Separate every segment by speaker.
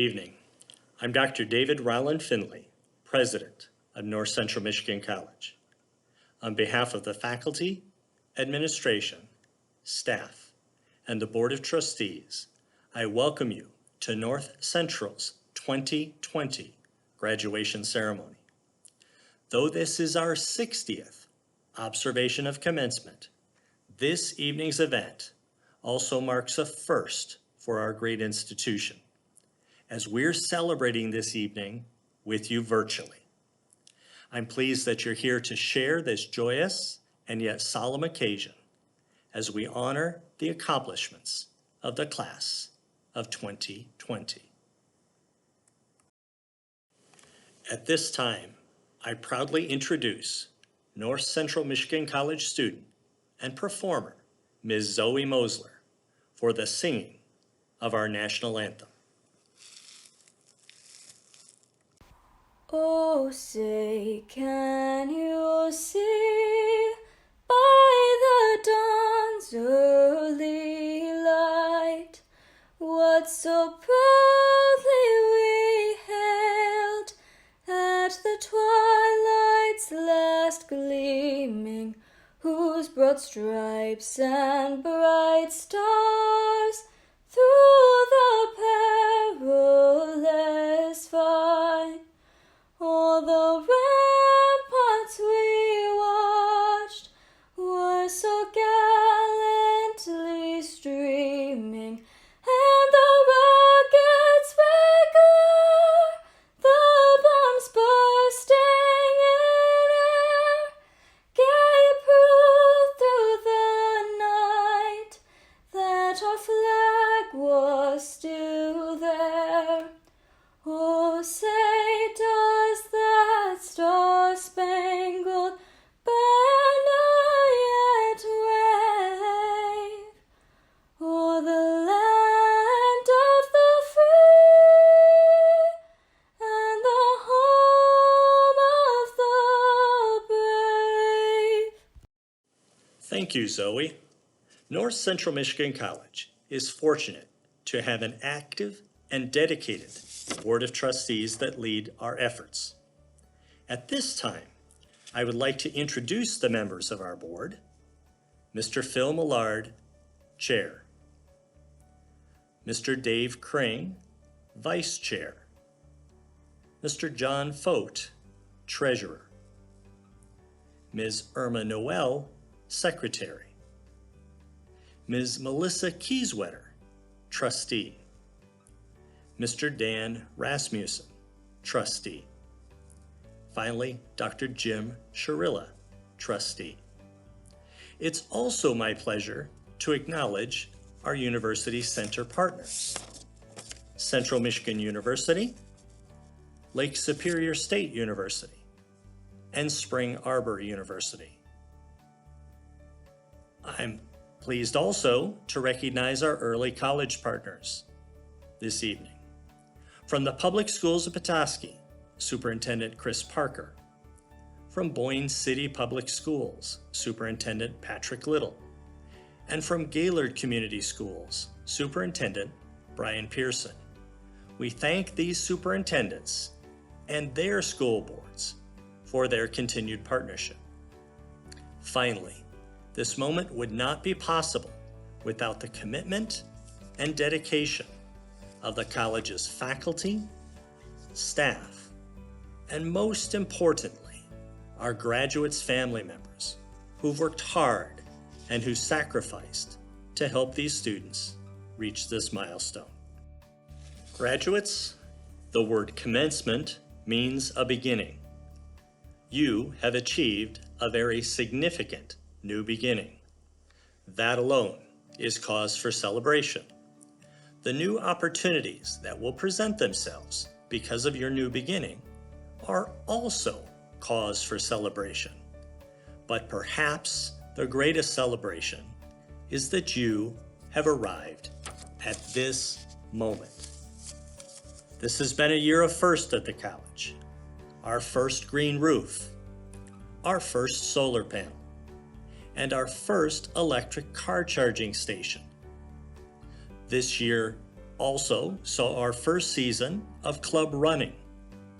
Speaker 1: evening. I'm Dr. David Rowland Finley, President of North Central Michigan College. On behalf of the faculty, administration, staff, and the Board of Trustees, I welcome you to North Central's 2020 graduation ceremony. Though this is our 60th observation of commencement, this evening's event also marks a first for our great institution, as we're celebrating this evening with you virtually. I'm pleased that you're here to share this joyous and yet solemn occasion as we honor the accomplishments of the class of 2020. At this time, I proudly introduce North Central Michigan College student and performer, Ms. Zoe Mosler, for the singing of our national anthem.
Speaker 2: Oh, say, can you see by the dawn's early light what so proudly we hailed at the twilight's last gleaming, whose broad stripes and bright stars through the perilous fight, all the ramparts we watched were so gallantly streaming, and the rockets regular, the bombs bursting in air, gave proof through the night that our flag was still there. Oh, say, does that star-spangled banner yet wave o'er the land of the free and the home of the brave?
Speaker 1: Thank you, Zoe. North Central Michigan College is fortunate to have an active and dedicated Board of Trustees that lead our efforts. At this time, I would like to introduce the members of our board. Mr. Phil Millard, Chair. Mr. Dave Crane, Vice Chair. Mr. John Fote, Treasurer. Ms. Irma Noel, Secretary. Ms. Melissa Kieswetter, Trustee. Mr. Dan Rasmussen, Trustee. Finally, Dr. Jim Sharilla, Trustee. It's also my pleasure to acknowledge our University Center partners: Central Michigan University, Lake Superior State University, and Spring Arbor University. I'm pleased also to recognize our early college partners this evening. From the Public Schools of Petoskey, Superintendent Chris Parker. From Boyne City Public Schools, Superintendent Patrick Little. And from Gaylord Community Schools, Superintendent Brian Pearson. We thank these superintendents and their school boards for their continued partnership. Finally, this moment would not be possible without the commitment and dedication of the college's faculty, staff, and most importantly, our graduates' family members who've worked hard and who sacrificed to help these students reach this milestone. Graduates, the word commencement means a beginning. You have achieved a very significant new beginning. That alone is cause for celebration. The new opportunities that will present themselves because of your new beginning are also cause for celebration. But perhaps the greatest celebration is that you have arrived at this moment. This has been a year of first at the college. Our first green roof, our first solar panel, and our first electric car charging station. This year Also saw our first season of club running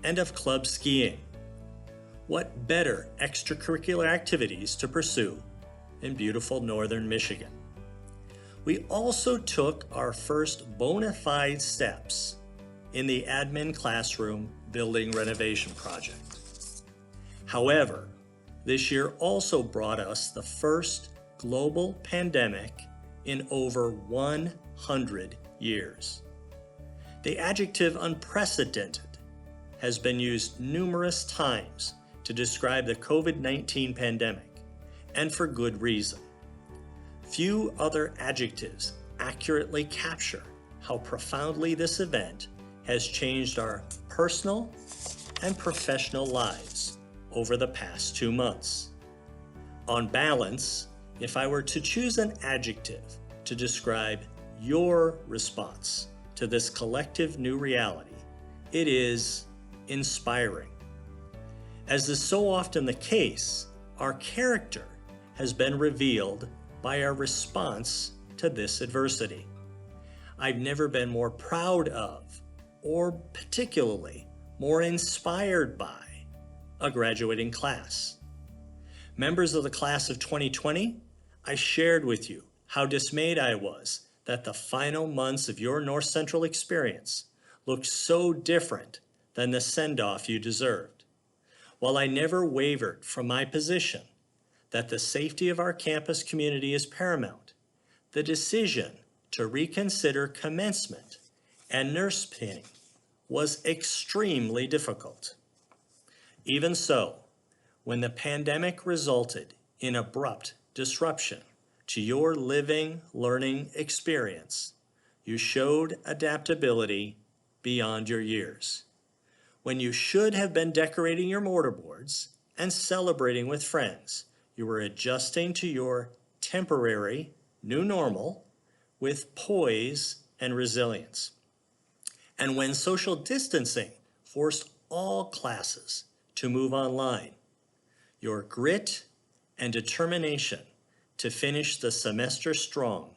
Speaker 1: and of club skiing. What better extracurricular activities to pursue in beautiful northern Michigan? We also took our first bona fide steps in the admin classroom building renovation project. However, this year also brought us the first global pandemic in over 100 years. The adjective unprecedented has been used numerous times to describe the COVID-19 pandemic, and for good reason. Few other adjectives accurately capture how profoundly this event has changed our personal and professional lives over the past 2 months. On balance, if I were to choose an adjective to describe your response to this collective new reality, it is inspiring. As is so often the case, our character has been revealed by our response to this adversity. I've never been more proud of, or particularly more inspired by, a graduating class. Members of the class of 2020, I shared with you how dismayed I was that the final months of your North Central experience looked so different than the send-off you deserved. While I never wavered from my position that the safety of our campus community is paramount, the decision to reconsider commencement and nurse pinning was extremely difficult. Even so, when the pandemic resulted in abrupt disruption to your living, learning experience, you showed adaptability beyond your years. When you should have been decorating your mortarboards and celebrating with friends, you were adjusting to your temporary new normal with poise and resilience. And when social distancing forced all classes to move online, your grit and determination to finish the semester strong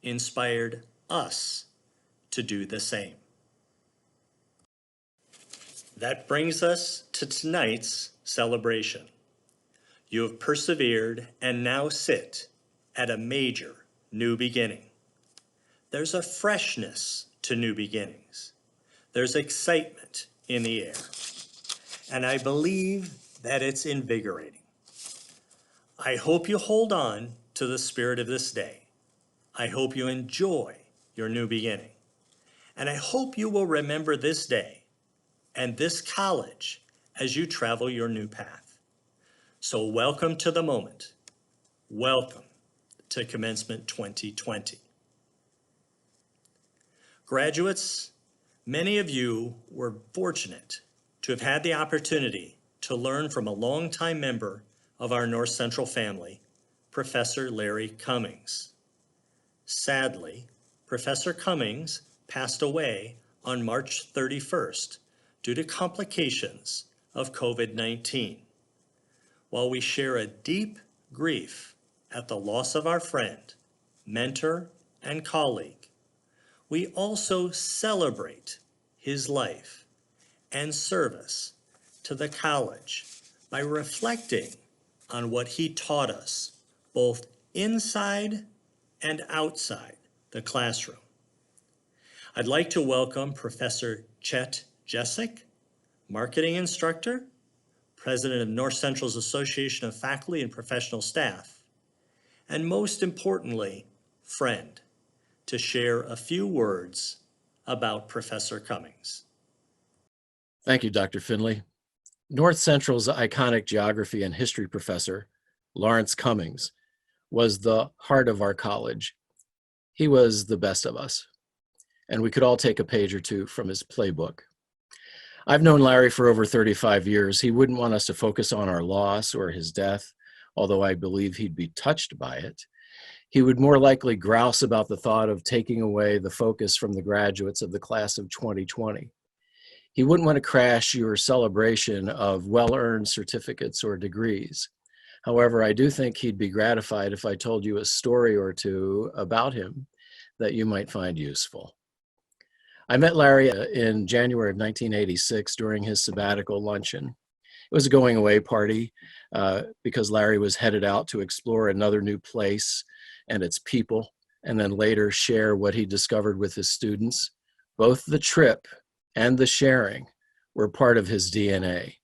Speaker 1: inspired us to do the same. That brings us to tonight's celebration. You have persevered and now sit at a major new beginning. There's a freshness to new beginnings. There's excitement in the air. And I believe that it's invigorating. I hope you hold on to the spirit of this day. I hope you enjoy your new beginning. And I hope you will remember this day and this college as you travel your new path. So welcome to the moment. Welcome to Commencement 2020. Graduates, many of you were fortunate to have had the opportunity to learn from a longtime member of our North Central family, Professor Larry Cummings. Sadly, Professor Cummings passed away on March 31st due to complications of COVID-19. While we share a deep grief at the loss of our friend, mentor, and colleague, we also celebrate his life and service to the college by reflecting on what he taught us, both inside and outside the classroom. I'd like to welcome Professor Chet Jessic, marketing instructor, president of North Central's Association of Faculty and Professional Staff, and most importantly, friend, to share a few words about Professor Cummings.
Speaker 3: Thank you, Dr. Finley. North Central's iconic geography and history professor, Lawrence Cummings, was the heart of our college. He was the best of us, and we could all take a page or two from his playbook. I've known Larry for over 35 years. He wouldn't want us to focus on our loss or his death, although I believe he'd be touched by it. He would more likely grouse about the thought of taking away the focus from the graduates of the class of 2020. He wouldn't want to crash your celebration of well-earned certificates or degrees. However, I do think he'd be gratified if I told you a story or two about him that you might find useful. I met Larry in January of 1986 during his sabbatical luncheon. It was a going away party because Larry was headed out to explore another new place and its people, and then later share what he discovered with his students. Both the trip and the sharing were part of his DNA.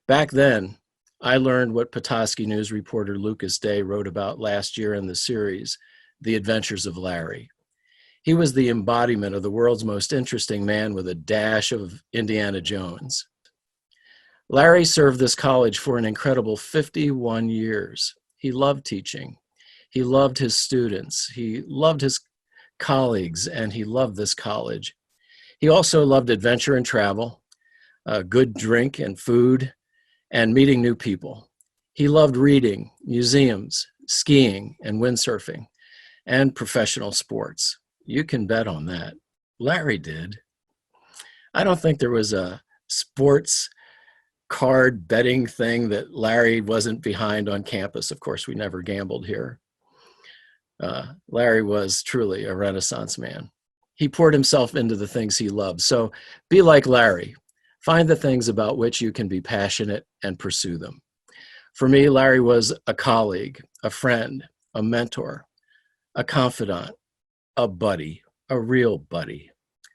Speaker 3: Back then, I learned what Petoskey News reporter Lucas Day wrote about last year in the series, The Adventures of Larry. He was the embodiment of the world's most interesting man with a dash of Indiana Jones. Larry served this college for an incredible 51 years. He loved teaching. He loved his students. He loved his colleagues, and he loved this college. He also loved adventure and travel, good drink and food, and meeting new people. He loved reading, museums, skiing, and windsurfing, and professional sports. You can bet on that. Larry did. I don't think there was a sports card betting thing that Larry wasn't behind on campus. Of course, we never gambled here. Larry was truly a Renaissance man. He poured himself into the things he loved. So be like Larry. Find the things about which you can be passionate and pursue them. For me, Larry was a colleague, a friend, a mentor, a confidant, a buddy, a real buddy.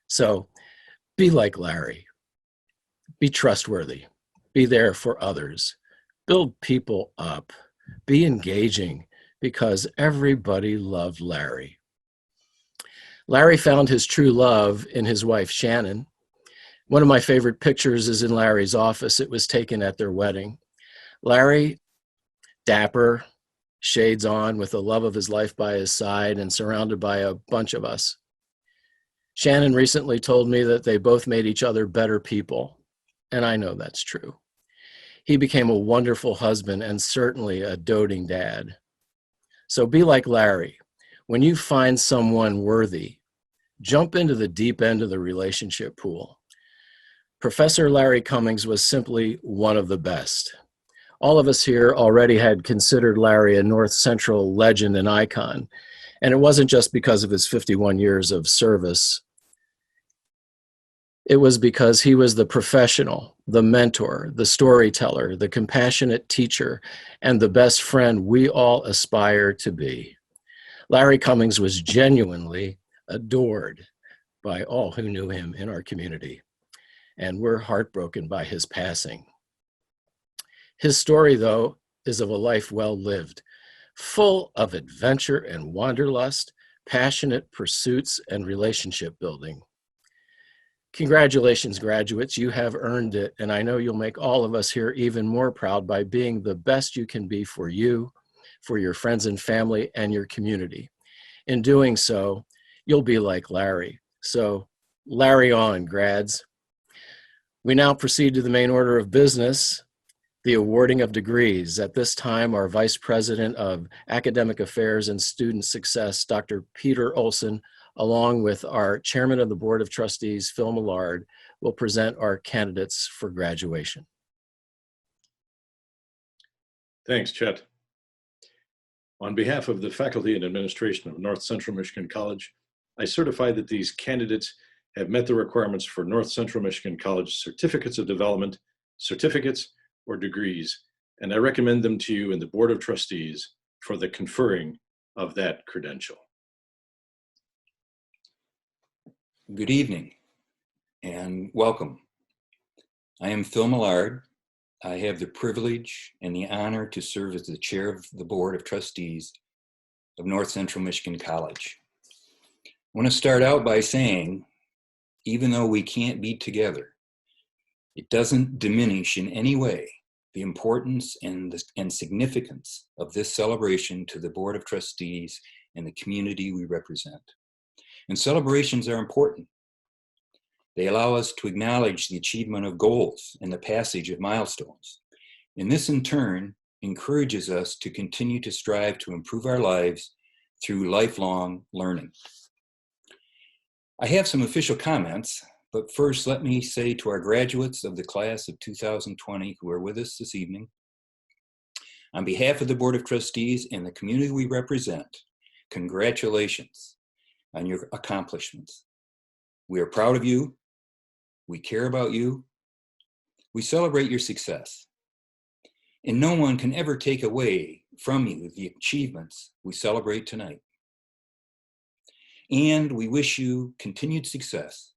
Speaker 3: So be like Larry. Be trustworthy. Be there for others. Build people up. Be engaging, because everybody loved Larry. Larry found his true love in his wife, Shannon. One of my favorite pictures is in Larry's office. It was taken at their wedding. Larry, dapper, shades on, with the love of his life by his side and surrounded by a bunch of us. Shannon recently told me that they both made each other better people, and I know that's true. He became a wonderful husband and certainly a doting dad. So be like Larry. When you find someone worthy, jump into the deep end of the relationship pool. Professor Larry Cummings was simply one of the best. All of us here already had considered Larry a North Central legend and icon, and it wasn't just because of his 51 years of service. It was because he was the professional, the mentor, the storyteller, the compassionate teacher, and the best friend we all aspire to be. Larry Cummings was genuinely adored by all who knew him in our community, and we're heartbroken by his passing. His story, though, is of a life well lived, full of adventure and wanderlust, passionate pursuits, and relationship building. Congratulations, graduates. You have earned it, and I know you'll make all of us here even more proud by being the best you can be for you, for your friends and family, and your community. In doing so, you'll be like Larry. So, Larry on, grads. We now proceed to the main order of business, the awarding of degrees. At this time, our Vice President of Academic Affairs and Student Success, Dr. Peter Olson, along with our Chairman of the Board of Trustees, Phil Millard, will present our candidates for graduation.
Speaker 4: Thanks, Chet. On behalf of the faculty and administration of North Central Michigan College, I certify that these candidates have met the requirements for North Central Michigan College certificates of development, certificates, or degrees, and I recommend them to you in the Board of Trustees for the conferring of that credential.
Speaker 5: Good evening and welcome. I am Phil Millard. I have the privilege and the honor to serve as the chair of the Board of Trustees of North Central Michigan College. I want to start out by saying, even though we can't be together, it doesn't diminish in any way the importance and significance of this celebration to the Board of Trustees and the community we represent. And celebrations are important. They allow us to acknowledge the achievement of goals and the passage of milestones. And this in turn encourages us to continue to strive to improve our lives through lifelong learning. I have some official comments, but first let me say to our graduates of the class of 2020 who are with us this evening, on behalf of the Board of Trustees and the community we represent, congratulations on your accomplishments. We are proud of you. We care about you. We celebrate your success. And no one can ever take away from you the achievements we celebrate tonight. And we wish you continued success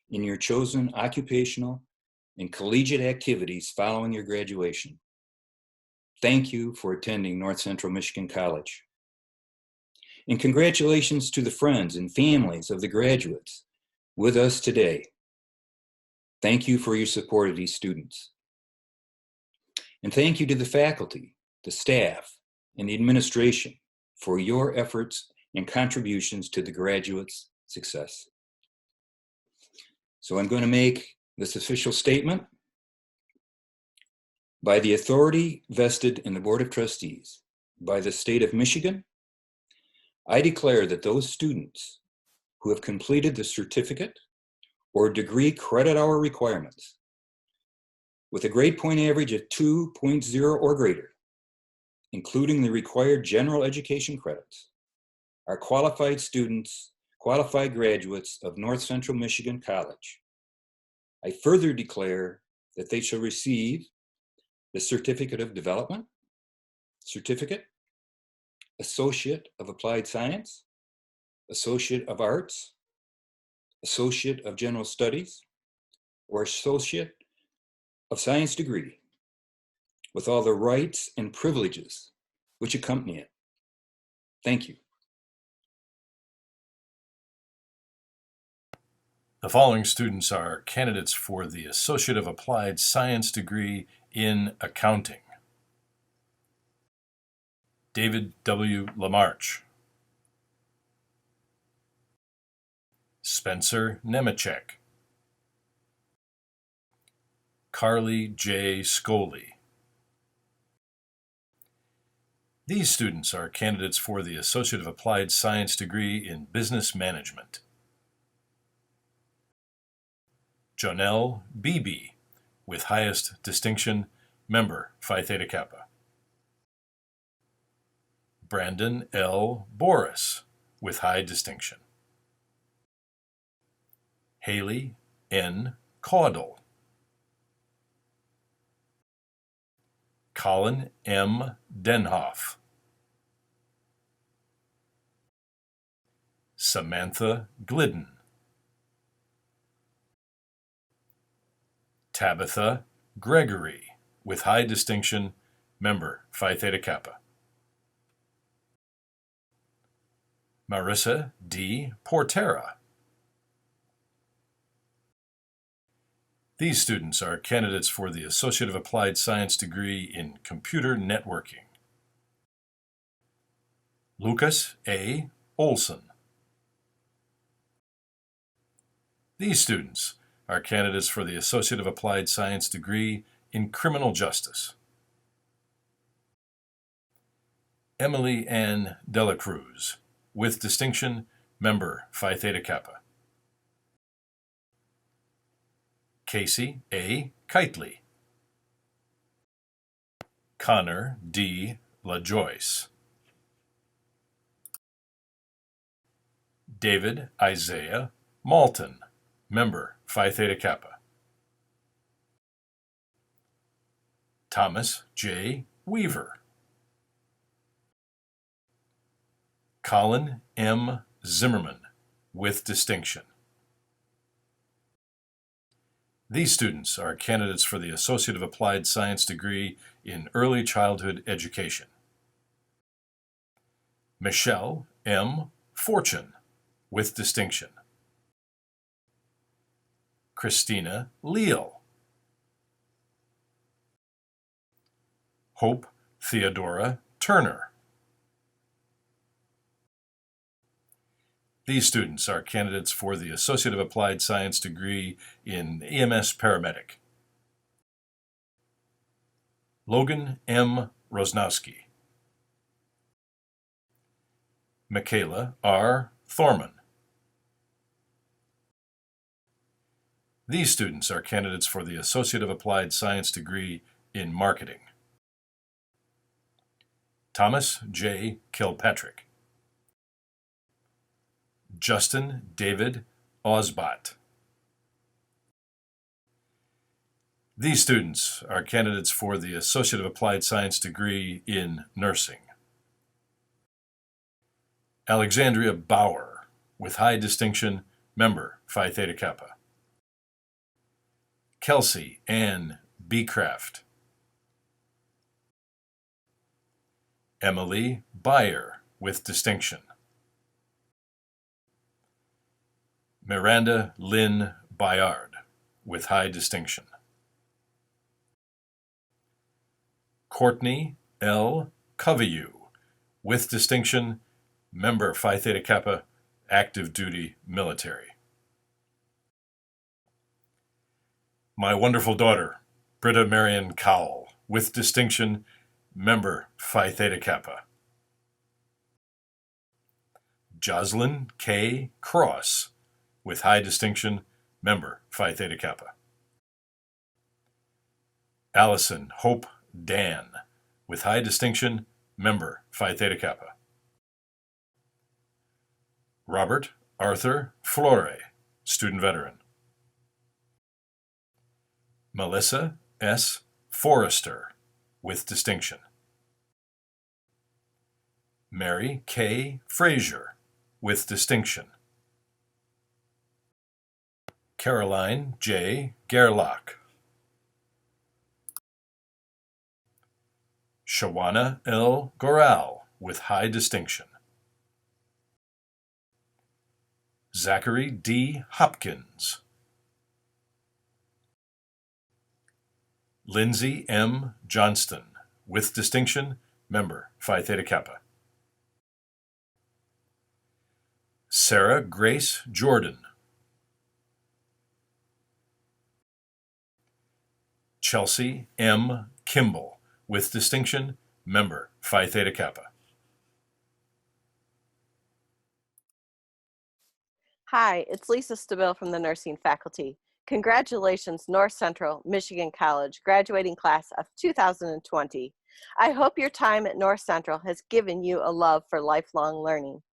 Speaker 5: in your chosen occupational and collegiate activities following your graduation. Thank you for attending North Central Michigan College. And congratulations to the friends and families of the graduates with us today. Thank you for your support of these students. And thank you to the faculty, the staff, and the administration for your efforts and contributions to the graduates' success. So I'm going to make this official statement. By the authority vested in the Board of Trustees by the state of Michigan, I declare that those students who have completed the certificate or degree credit hour requirements with a grade point average of 2.0 or greater, including the required general education credits, are qualified students, qualified graduates of North Central Michigan College. I further declare that they shall receive the Certificate of Development, Certificate, Associate of Applied Science, Associate of Arts, Associate of General Studies, or Associate of Science degree, with all the rights and privileges which accompany it. Thank you.
Speaker 6: The following students are candidates for the Associate of Applied Science degree in Accounting. David W. Lamarche. Spencer Nemechek. Carly J. Scoley. These students are candidates for the Associate of Applied Science degree in Business Management. Jonelle Beebe, with highest distinction, member Phi Theta Kappa. Brandon L. Boris, with high distinction. Haley N. Caudle. Colin M. Denhoff. Samantha Glidden. Tabitha Gregory, with high distinction, member Phi Theta Kappa. Marissa D. Portera. These students are candidates for the Associate of Applied Science degree in Computer Networking. Lucas A. Olson. These students are candidates for the Associate of Applied Science degree in Criminal Justice. Emily Ann Delacruz, with distinction, member Phi Theta Kappa. Casey A. Kitely. Connor D. LaJoyce. David Isaiah Malton, member Phi Theta Kappa. Thomas J. Weaver. Colin M. Zimmerman, with distinction. These students are candidates for the Associate of Applied Science degree in Early Childhood Education. Michelle M. Fortune, with distinction. Christina Leal. Hope Theodora Turner. These students are candidates for the Associate of Applied Science degree in EMS Paramedic. Logan M. Rosnowski. Michaela R. Thorman. These students are candidates for the Associate of Applied Science degree in Marketing. Thomas J. Kilpatrick. Justin David Osbot. These students are candidates for the Associate of Applied Science degree in nursing. Alexandria Bauer, with high distinction, member Phi Theta Kappa. Kelsey Ann Beecraft. Emily Beyer, with distinction. Miranda Lynn Bayard, with high distinction. Courtney L. Coveyu, with distinction, member Phi Theta Kappa, active duty military. My wonderful daughter, Britta Marion Cowell, with distinction, member Phi Theta Kappa. Jocelyn K. Cross, with high distinction, member Phi Theta Kappa. Allison Hope Dan, with high distinction, member Phi Theta Kappa. Robert Arthur Flore, student veteran. Melissa S. Forrester, with distinction. Mary K. Frazier, with distinction. Caroline J. Gerlach. Shawana L. Goral, with high distinction. Zachary D. Hopkins. Lindsay M. Johnston, with distinction, member Phi Theta Kappa. Sarah Grace Jordan. Chelsea M. Kimball, with distinction, member Phi Theta Kappa.
Speaker 7: Hi, it's Lisa Stabile from the nursing faculty. Congratulations, North Central Michigan College, graduating class of 2020. I hope your time at North Central has given you a love for lifelong learning.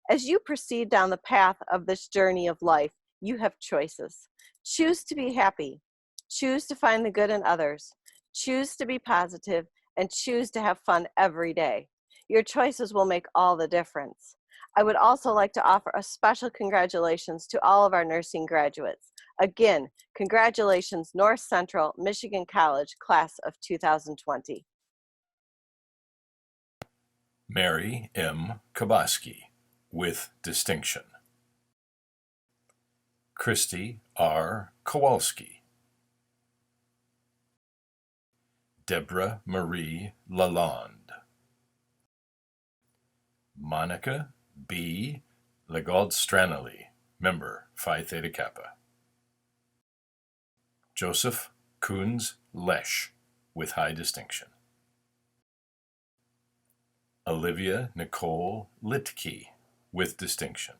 Speaker 7: As you proceed down the path of this journey of life, you have choices. Choose to be happy. Choose to find the good in others. Choose to be positive, and choose to have fun every day. Your choices will make all the difference. I would also like to offer a special congratulations to all of our nursing graduates. Again, congratulations, North Central Michigan College, class of 2020.
Speaker 6: Mary M. Kabaski, with distinction. Christy R. Kowalski. Deborah Marie Lalonde. Monica B. Legault-Stranley, member Phi Theta Kappa. Joseph Coons Lesh, with high distinction. Olivia Nicole Litke, with distinction.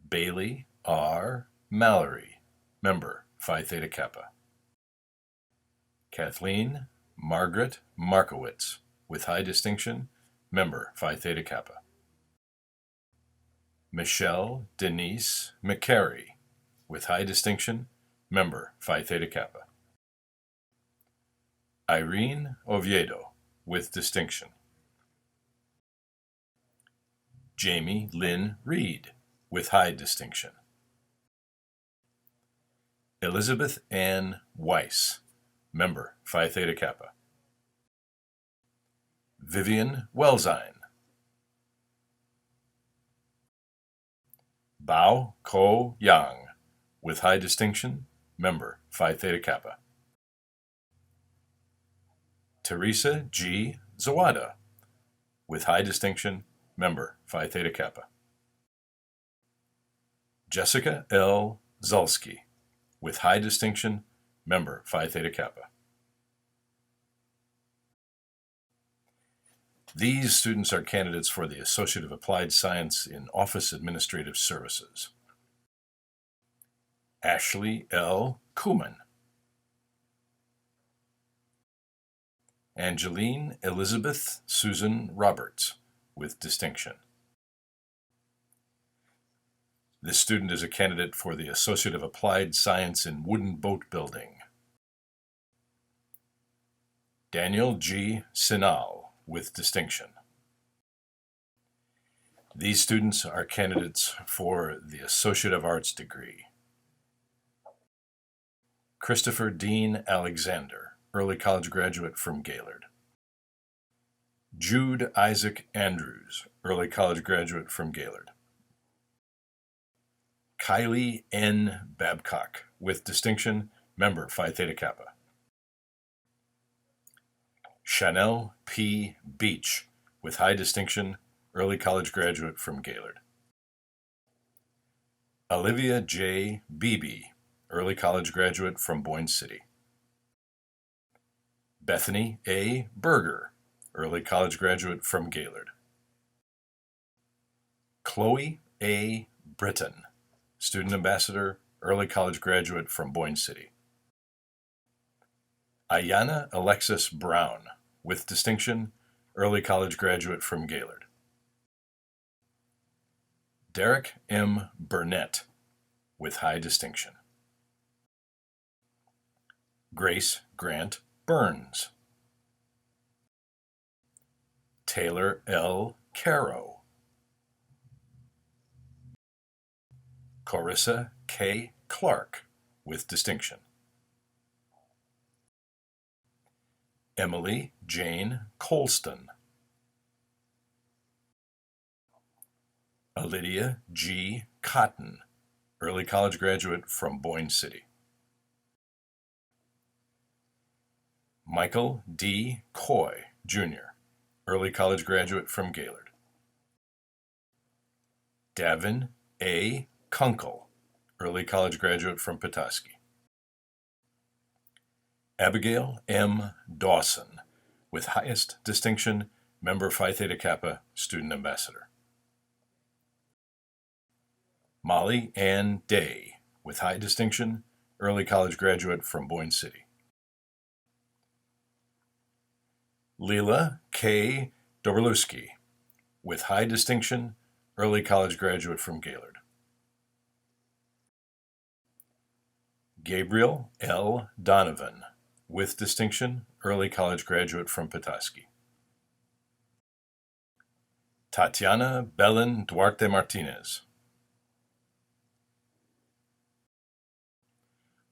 Speaker 6: Bailey R. Mallory, member Phi Theta Kappa. Kathleen Margaret Markowitz, with high distinction, member Phi Theta Kappa. Michelle Denise McCary, with high distinction, member Phi Theta Kappa. Irene Oviedo, with distinction. Jamie Lynn Reed, with high distinction. Elizabeth Ann Weiss, member Phi Theta Kappa. Vivian Welzine. Bao Ko Yang, with high distinction, member Phi Theta Kappa. Teresa G. Zawada, with high distinction, member Phi Theta Kappa. Jessica L. Zulski, with high distinction, member Phi Theta Kappa. These students are candidates for the Associate of Applied Science in Office Administrative Services. Ashley L. Kuhlman. Angeline Elizabeth Susan Roberts, with distinction. This student is a candidate for the Associate of Applied Science in Wooden Boat Building. Daniel G. Sinal, with distinction. These students are candidates for the Associate of Arts degree. Christopher Dean Alexander, early college graduate from Gaylord. Jude Isaac Andrews, early college graduate from Gaylord. Kylie N. Babcock, with distinction, member Phi Theta Kappa. Chanel P. Beach, with high distinction, early college graduate from Gaylord. Olivia J. Beebe, early college graduate from Boyne City. Bethany A. Berger, early college graduate from Gaylord. Chloe A. Britton, student ambassador, early college graduate from Boyne City. Ayana Alexis Brown, with distinction, early college graduate from Gaylord. Derek M. Burnett, with high distinction. Grace Grant Burns. Taylor L. Caro. Carissa K. Clark, with distinction. Emily Jane Colston. Lydia G. Cotton, early college graduate from Boyne City. Michael D. Coy, Jr., early college graduate from Gaylord. Davin A. Kunkel, early college graduate from Petoskey. Abigail M. Dawson, with highest distinction, member Phi Theta Kappa, student ambassador. Molly Ann Day, with high distinction, early college graduate from Boyne City. Leela K. Dobrowski, with high distinction, early college graduate from Gaylord. Gabriel L. Donovan, with distinction, early college graduate from Petoskey. Tatiana Belen Duarte Martinez.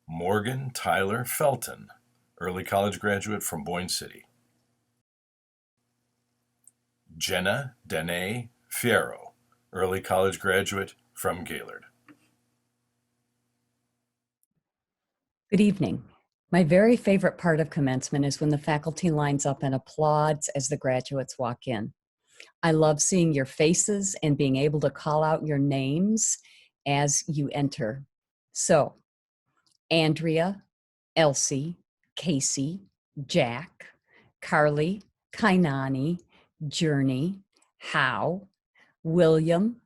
Speaker 6: Morgan Tyler Felton, early college graduate from Boyne City. Jenna Danae Fierro, early college graduate from Gaylord.
Speaker 8: Good evening. My very favorite part of commencement is when the faculty lines up and applauds as the graduates walk in. I love seeing your faces and being able to call out your names as you enter. So, Andrea, Elsie, Casey, Jack, Carly, Kainani, Journey, Howe, William,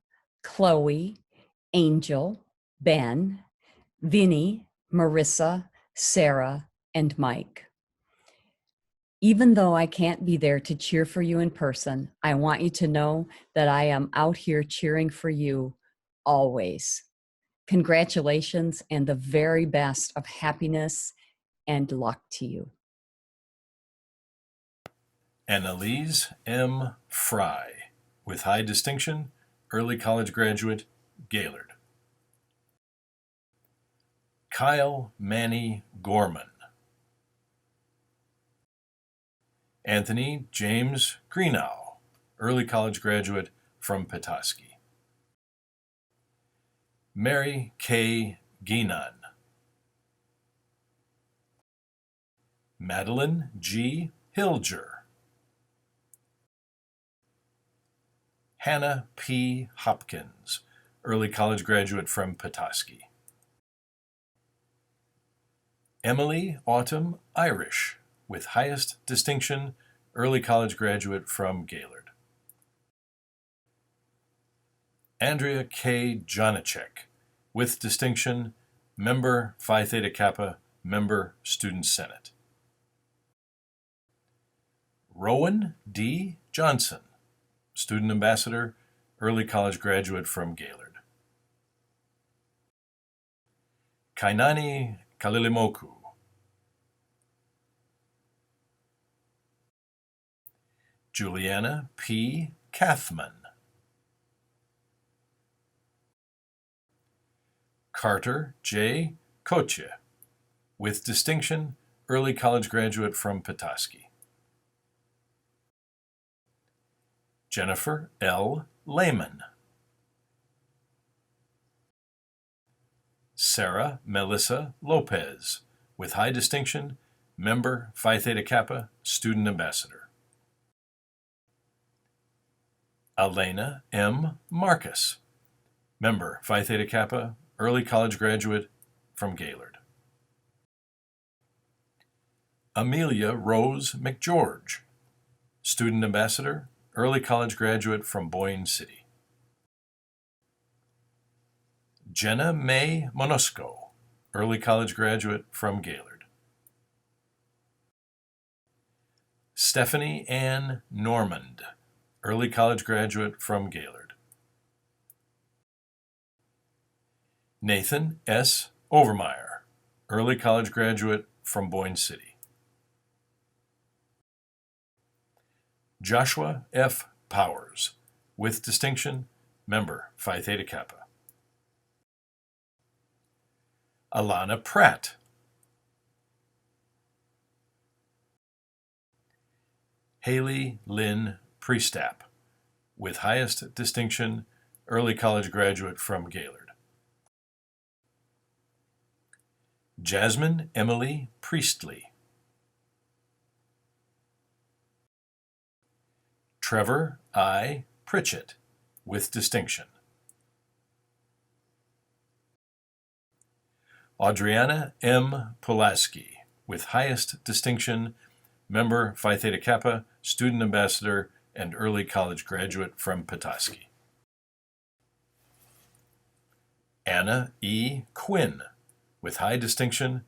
Speaker 8: Chloe, Angel, Ben, Vinny, Marissa, Sarah, and Mike. Even though I can't be there to cheer for you in person, I want you to know that I am out here cheering for you always. Congratulations and the very best of happiness and luck to you.
Speaker 6: Annalise M. Fry, with high distinction, early college graduate, Gaylord. Kyle Manny Gorman. Anthony James Greenow, early college graduate from Petoskey. Mary K. Guinan. Madeline G. Hilger. Hannah P. Hopkins, early college graduate from Petoskey. Emily Autumn Irish, with highest distinction, early college graduate from Gaylord. Andrea K. Janacek, with distinction, member Phi Theta Kappa, member Student Senate. Rowan D. Johnson, student ambassador, early college graduate from Gaylord. Kainani Kalilimoku. Juliana P. Kathman. Carter J. Koche, with distinction, early college graduate from Petoskey. Jennifer L. Lehman. Sarah Melissa Lopez, with high distinction, member Phi Theta Kappa, student ambassador. Elena M. Marcus, member Phi Theta Kappa, early college graduate from Gaylord. Amelia Rose McGeorge, student ambassador, early college graduate from Boyne City. Jenna Mae Monosco, early college graduate from Gaylord. Stephanie Ann Normand, early college graduate from Gaylord. Nathan S. Overmeyer, early college graduate from Boyne City. Joshua F. Powers, with distinction, member Phi Theta Kappa. Alana Pratt. Haley Lynn Priestap, with highest distinction, early college graduate from Gaylord. Jasmine Emily Priestley. Trevor I. Pritchett, with distinction. Adriana M. Pulaski, with highest distinction, member Phi Theta Kappa, student ambassador, and early college graduate from Petoskey. Anna E. Quinn, with high distinction,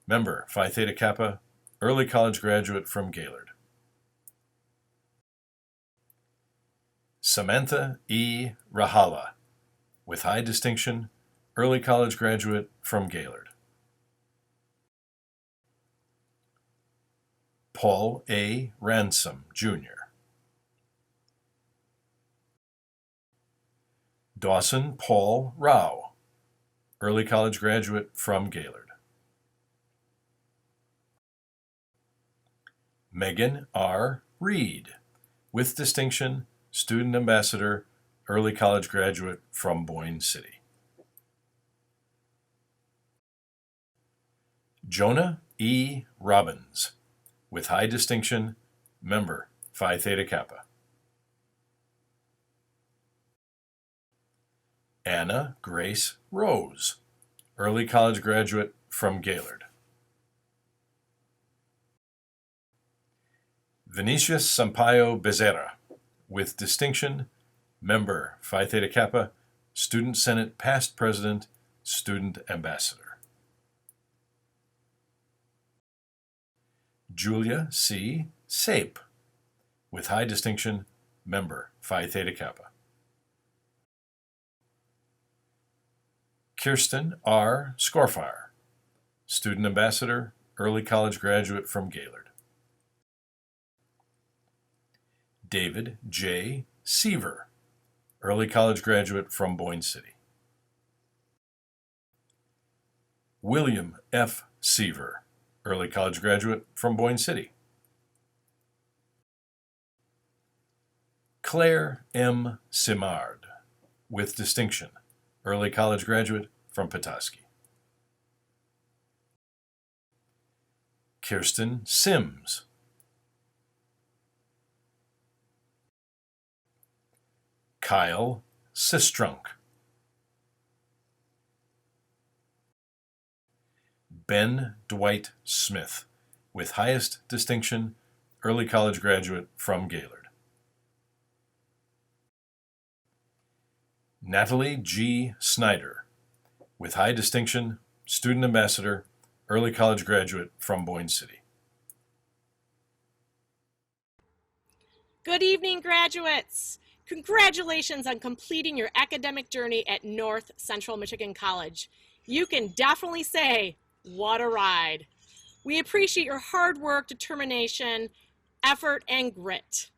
Speaker 6: member Phi Theta Kappa, early college graduate from Gaylord. Samantha E. Rahala, with high distinction, early college graduate from Gaylord. Paul A. Ransom, Jr. Dawson Paul Rao, early college graduate from Gaylord. Megan R. Reed, with distinction, student ambassador, early college graduate from Boyne City. Jonah E. Robbins, with high distinction, member Phi Theta Kappa. Anna Grace Rose, early college graduate from Gaylord. Vinicius Sampaio Bezerra, with distinction, member Phi Theta Kappa, student senate past president, student ambassador. Julia C. Sape, with high distinction, member Phi Theta Kappa. Kirsten R. Scorfire, student ambassador, early college graduate from Gaylord. David J. Seaver, early college graduate from Boyne City. William F. Seaver, early college graduate from Boyne City. Claire M. Simard, with distinction, early college graduate from Petoskey. Kirsten Sims. Kyle Sistrunk. Ben Dwight Smith, with highest distinction, early college graduate from Gaylord. Natalie G. Snyder, with high distinction, student ambassador, early college graduate from Boyne City.
Speaker 9: Good evening, graduates. Congratulations on completing your academic journey at North Central Michigan College. you can definitely say, what a ride. We appreciate your hard work, determination, effort, and grit.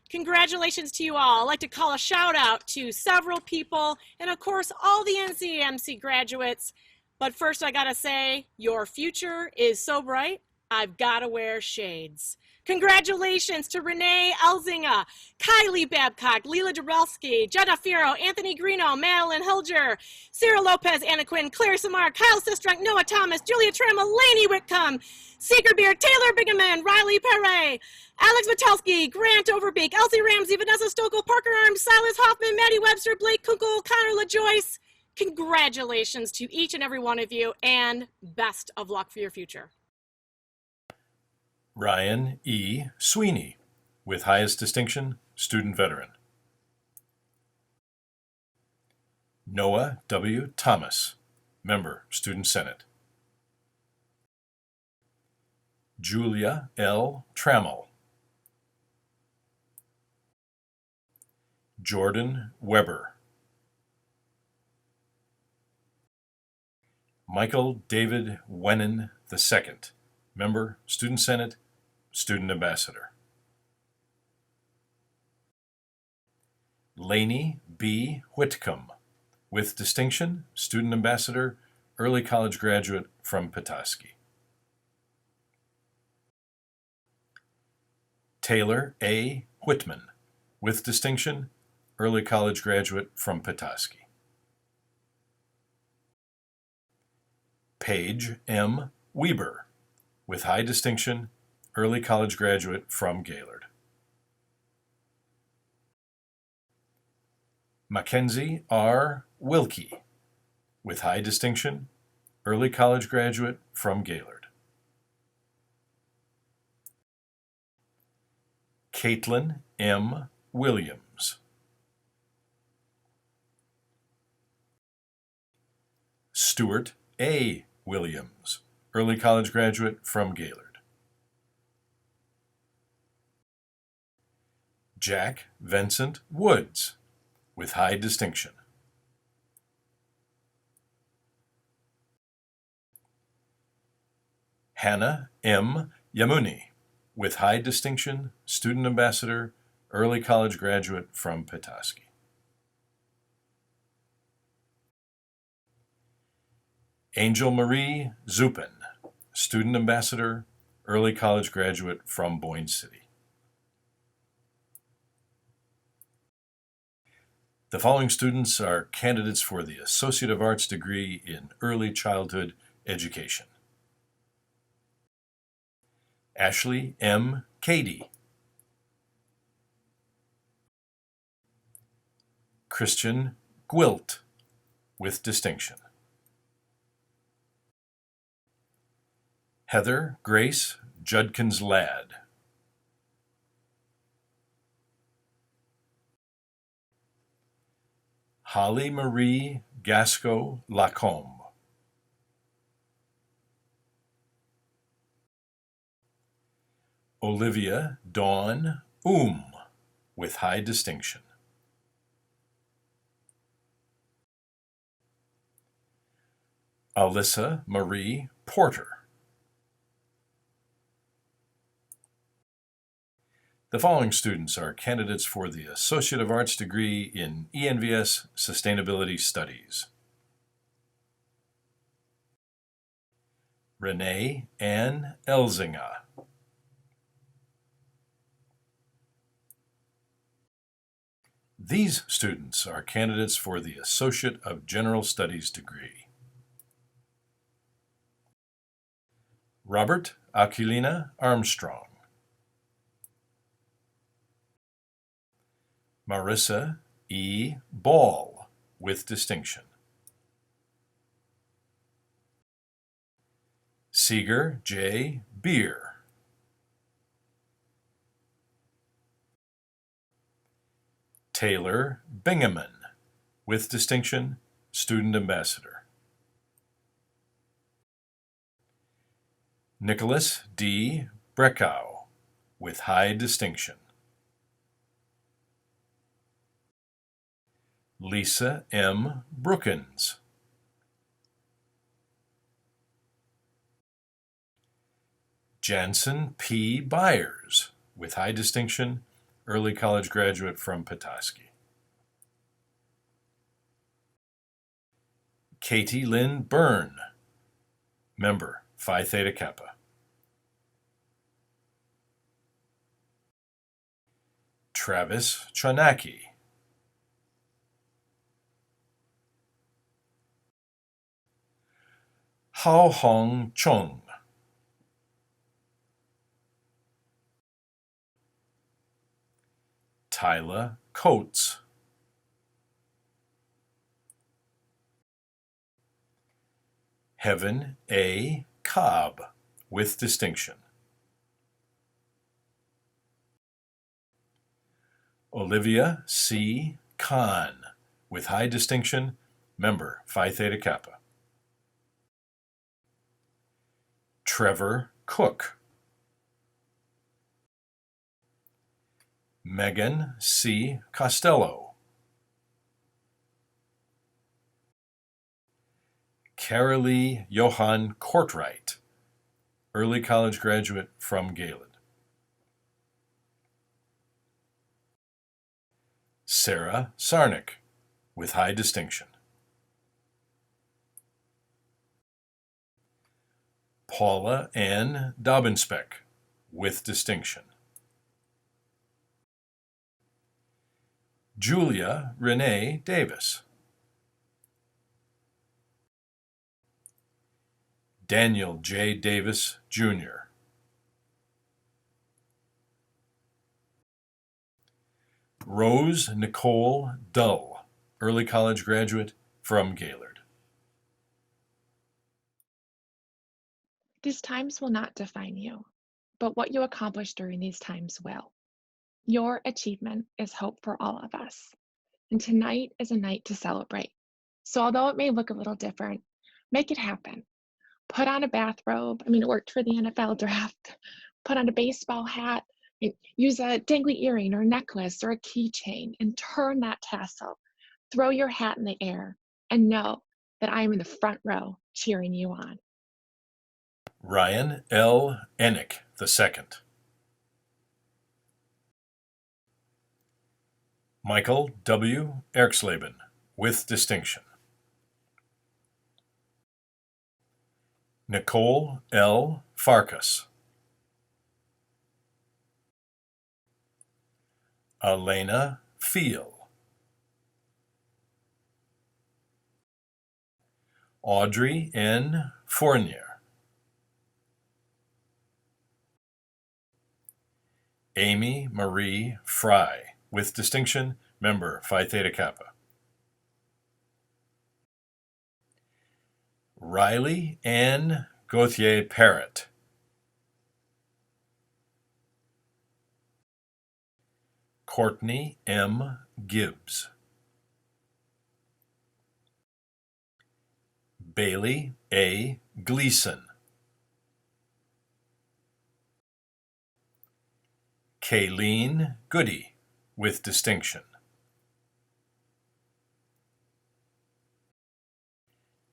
Speaker 9: Congratulations to you all. I'd like to call a shout out to several people and of course all the NCMC graduates. But first I gotta say, your future is so bright, I've gotta wear shades. Congratulations to Renee Elzinga, Kylie Babcock, Leela Dabrowski, Jenna Firo, Anthony Greeno, Madeline Hilger, Sarah Lopez, Anna Quinn, Claire Samar, Kyle Sistrunk, Noah Thomas, Julia Trim, Laney Whitcomb, Seeker Beer, Taylor Bigeman, Riley Perret, Alex Vitelski, Grant Overbeek, Elsie Ramsey, Vanessa Stokel, Parker Arms, Silas Hoffman, Maddie Webster, Blake Kunkel, Connor LaJoyce. Congratulations to each and every one of you, and best of luck for your future.
Speaker 6: Ryan E. Sweeney, with highest distinction, student veteran. Noah W. Thomas, member, Student Senate. Julia L. Trammell. Jordan Weber. Michael David Wennon II, member, Student Senate, Student Ambassador. Laney B. Whitcomb, with distinction, Student Ambassador, early college graduate from Petoskey. Taylor A. Whitman, with distinction, early college graduate from Petoskey. Paige M. Weber, with high distinction, early college graduate from Gaylord. Mackenzie R. Wilkie, with high distinction, early college graduate from Gaylord. Caitlin M. Williams. Stuart A. Williams, early college graduate from Gaylord. Jack Vincent Woods, with high distinction. Hannah M. Yamuni, with high distinction, Student Ambassador, early college graduate from Petoskey. Angel Marie Zupin, Student Ambassador, early college graduate from Boyne City. The following students are candidates for the Associate of Arts degree in Early Childhood Education. Ashley M. Cady. Christian Gwilt, with distinction. Heather Grace Judkins Ladd. Holly Marie Gasco Lacombe. Olivia Dawn with high distinction. Alyssa Marie Porter. The following students are candidates for the Associate of Arts degree in ENVS Sustainability Studies. Renee Ann Elzinga. These students are candidates for the Associate of General Studies degree. Robert Aquilina Armstrong. Marissa E. Ball, with distinction. Seeger J. Beer. Taylor Bingaman, with distinction, Student Ambassador. Nicholas D. Breckow, with high distinction. Lisa M. Brookins. Jansen P. Byers, with high distinction, early college graduate from Petoskey. Katie Lynn Byrne, member, Phi Theta Kappa. Travis Chanaki. Hao Hong Chung. Tyla Coates. Heaven A. Cobb, with distinction. Olivia C. Kahn, with high distinction, member, Phi Theta Kappa. Trevor Cook. Megan C. Costello. Carolee Johann Kortright, early college graduate from Galen. Sarah Sarnik, with high distinction. Paula Ann Dobbinspec, with distinction. Julia Renee Davis. Daniel J. Davis, Jr. Rose Nicole Dull, early college graduate from Gaylord.
Speaker 10: These times will not define you, but what you accomplish during these times will. Your achievement is hope for all of us, and tonight is a night to celebrate. So although it may look a little different, make it happen. Put on a bathrobe. I mean, it worked for the NFL draft. Put on a baseball hat. Use a dangly earring or a necklace or a keychain and turn that tassel. Throw your hat in the air and know that I am in the front row cheering you on.
Speaker 6: Ryan L. Enick II. Michael W. Erksleben, with distinction. Nicole L. Farkas. Elena Feel. Audrey N. Fournier. Amy Marie Fry, with distinction, member, Phi Theta Kappa. Riley Ann Gauthier Parrott. Courtney M. Gibbs. Bailey A. Gleason. Kayleen Goody, with distinction.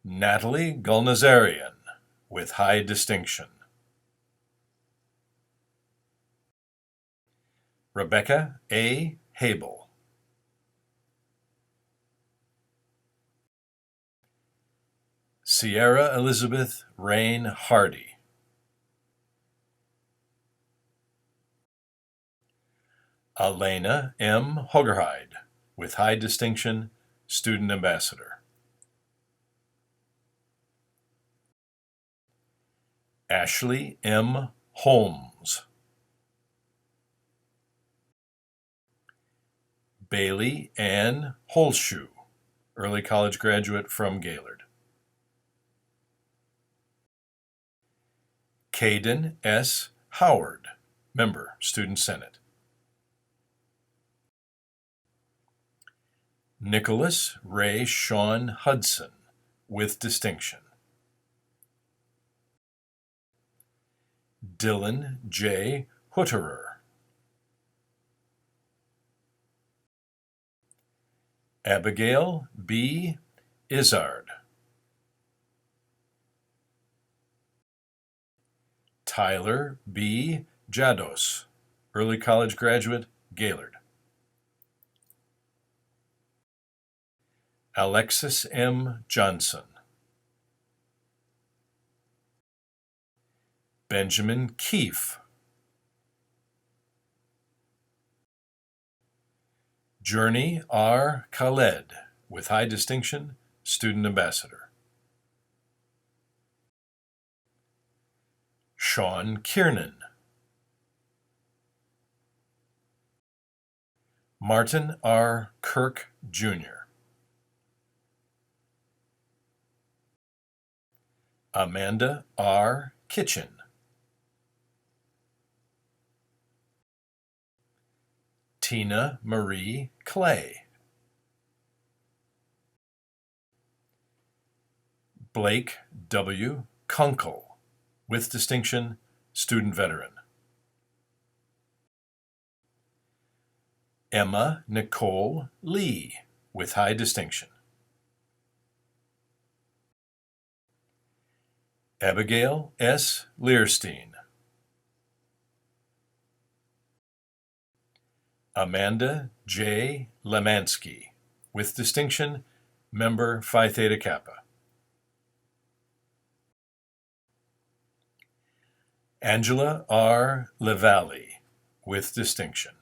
Speaker 6: Natalie Gulnazarian, with high distinction. Rebecca A. Habel. Sierra Elizabeth Rain Hardy. Elena M. Hogerhide, with high distinction, student ambassador. Ashley M. Holmes. Bailey Ann Holshoe, early college graduate from Gaylord. Caden S. Howard, member, Student Senate. Nicholas Ray Sean Hudson, with distinction. Dylan J. Hutterer. Abigail B. Izzard. Tyler B. Jados, early college graduate, Gaylord. Alexis M. Johnson. Benjamin Keefe. Journey R. Khaled, with high distinction, student ambassador. Sean Kiernan. Martin R. Kirk, Jr. Amanda R. Kitchen. Tina Marie Clay. Blake W. Kunkel, with distinction, student veteran. Emma Nicole Lee, with high distinction. Abigail S. Learstein. Amanda J. Lemansky, with distinction, member Phi Theta Kappa. Angela R. Levalle, with distinction.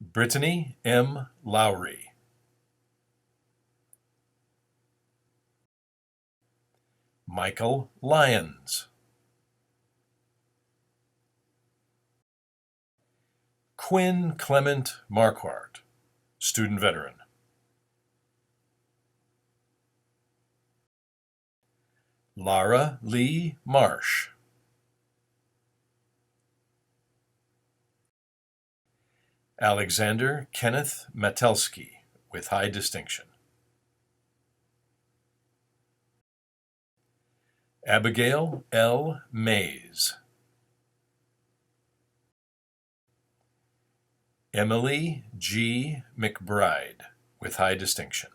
Speaker 6: Brittany M. Lowry. Michael Lyons. Quinn Clement Marquardt, student veteran. Lara Lee Marsh. Alexander Kenneth Matelski, with high distinction. Abigail L. Mays. Emily G. McBride, with high distinction.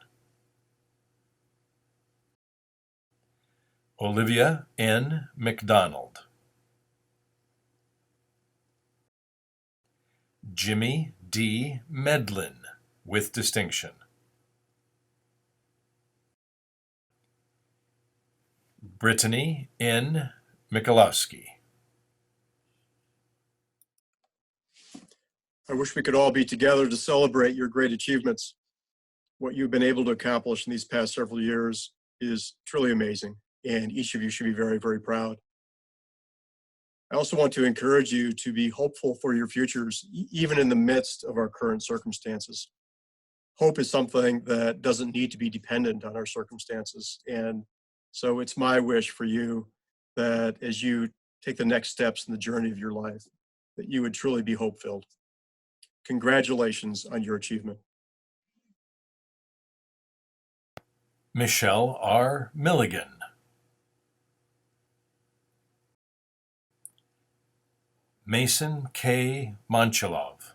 Speaker 6: Olivia N. McDonald. Jimmy D. Medlin, with distinction. Brittany N. Mikulowski.
Speaker 11: I wish we could all be together to celebrate your great achievements. What you've been able to accomplish in these past several years is truly amazing, and each of you should be very, very proud. I also want to encourage you to be hopeful for your futures, even in the midst of our current circumstances. Hope is something that doesn't need to be dependent on our circumstances. And so it's my wish for you that as you take the next steps in the journey of your life, that you would truly be hope-filled. Congratulations on your achievement.
Speaker 6: Michelle R. Milligan. Mason K. Monchalov.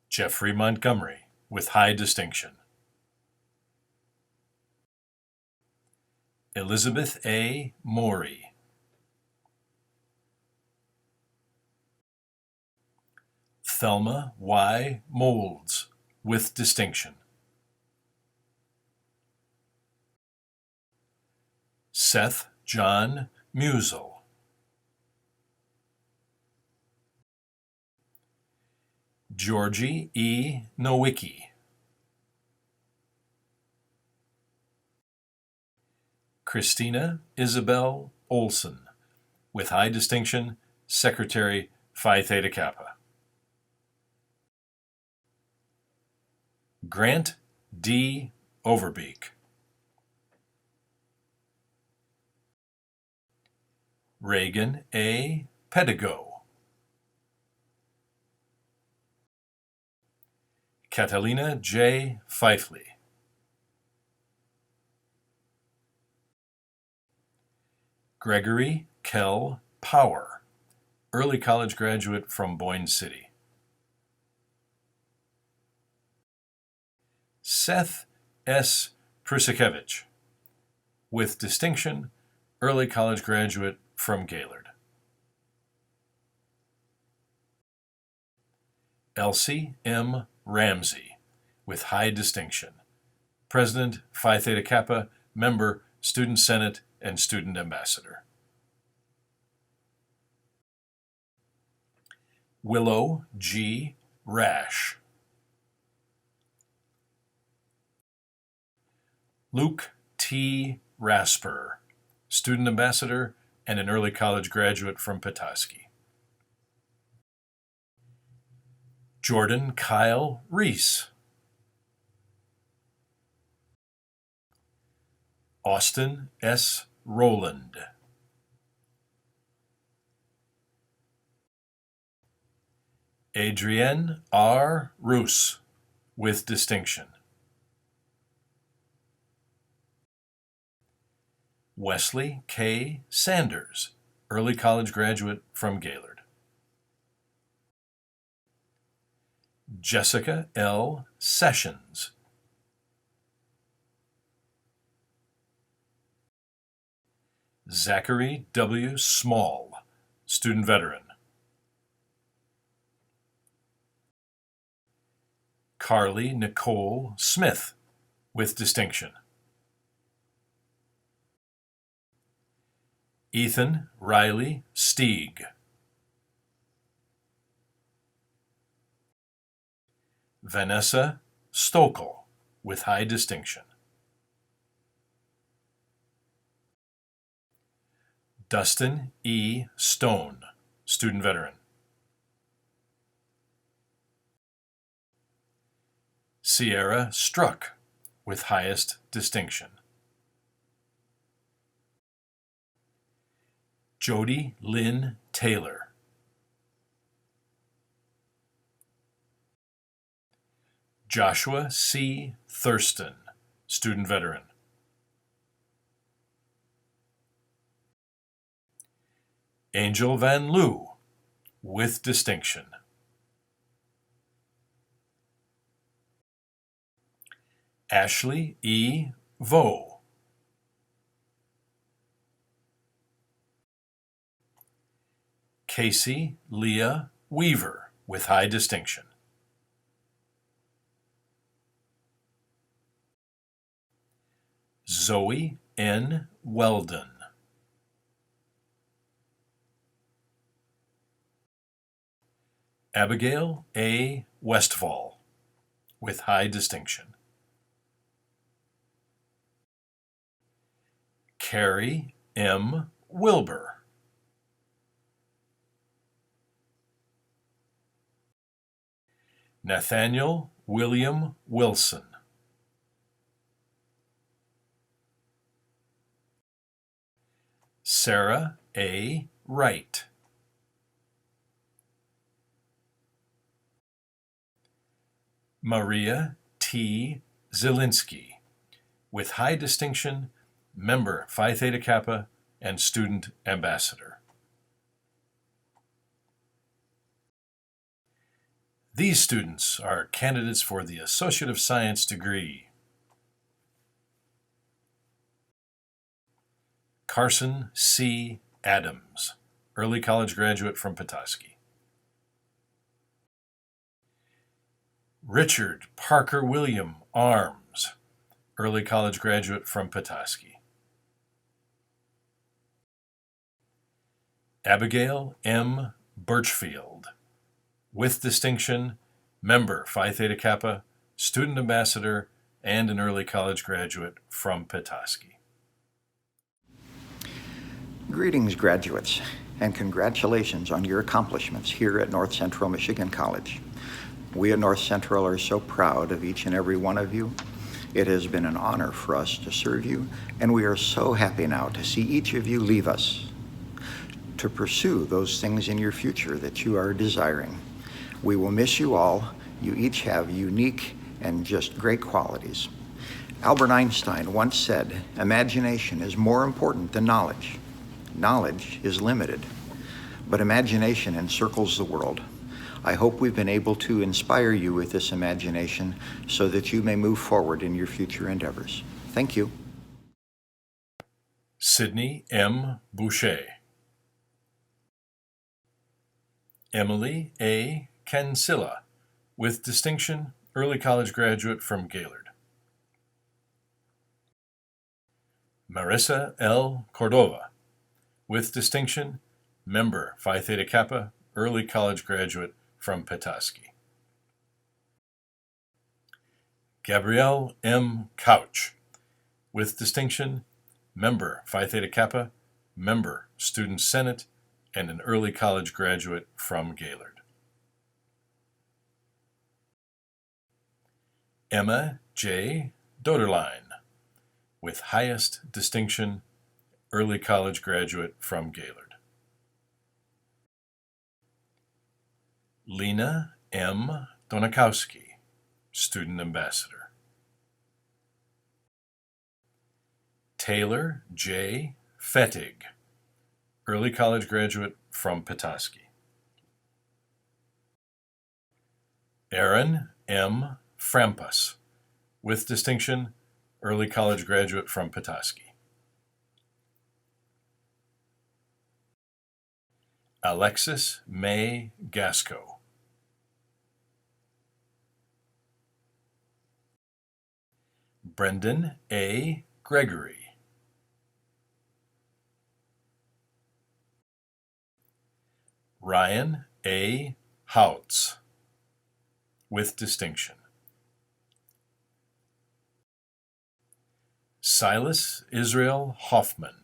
Speaker 6: Jeffrey Montgomery, with high distinction. Elizabeth A. Morey. Thelma Y. Molds, with distinction. Seth John Musel. Georgie E. Nowicki. Christina Isabel Olson, with high distinction, Secretary Phi Theta Kappa. Grant D. Overbeek. Reagan A. Pedigo. Catalina J. Fifley. Gregory Kell Power, early college graduate from Boyne City. Seth S. Prusakevich. With distinction, early college graduate from Gaylord. Elsie M. Ramsey, with high distinction. President, Phi Theta Kappa, member, Student Senate, and Student Ambassador. Willow G. Rash. Luke T. Rasper, Student Ambassador and an early college graduate from Petoskey. Jordan Kyle Reese. Austin S. Rowland. Adrienne R. Roos, with distinction. Wesley K. Sanders, early college graduate from Gaylord. Jessica L. Sessions. Zachary W. Small, student veteran. Carly Nicole Smith, with distinction. Ethan Riley Stieg. Vanessa Stokel, with high distinction. Dustin E. Stone, student veteran. Sierra Struck, with highest distinction. Jody Lynn Taylor. Joshua C. Thurston, student veteran. Angel Van Loo, with distinction. Ashley E. Vo. Casey Leah Weaver, with high distinction. Zoe N. Weldon. Abigail A. Westfall, with high distinction. Carrie M. Wilbur. Nathaniel William Wilson. Sarah A. Wright. Maria T. Zielinski, with high distinction, member Phi Theta Kappa and student ambassador. These students are candidates for the Associate of Science degree. Carson C. Adams, early college graduate from Petoskey. Richard Parker William Arms, early college graduate from Petoskey. Abigail M. Birchfield, with distinction, member Phi Theta Kappa, student ambassador, and an early college graduate from Petoskey.
Speaker 12: Greetings, graduates, and congratulations on your accomplishments here at North Central Michigan College. We at North Central are so proud of each and every one of you. It has been an honor for us to serve you, and we are so happy now to see each of you leave us to pursue those things in your future that you are desiring. We will miss you all. You each have unique and just great qualities. Albert Einstein once said, "Imagination is more important than knowledge. Knowledge is limited, but imagination encircles the world." I hope we've been able to inspire you with this imagination so that you may move forward in your future endeavors. Thank you.
Speaker 6: Sydney M. Boucher. Emily A. Cancilla, with distinction, early college graduate from Gaylord. Marissa L. Cordova, with distinction, member Phi Theta Kappa, early college graduate from Petoskey. Gabrielle M. Couch, with distinction, member Phi Theta Kappa, member Student Senate, and an early college graduate from Gaylord. Emma J. Doderlein, with highest distinction, early college graduate from Gaylord. Lena M. Donikowski, student ambassador. Taylor J. Fettig, early college graduate from Petoskey. Aaron M. Frampas, with distinction, early college graduate from Petoskey. Alexis May Gasco. Brendan A. Gregory. Ryan A. Houts, with distinction. Silas Israel Hoffman,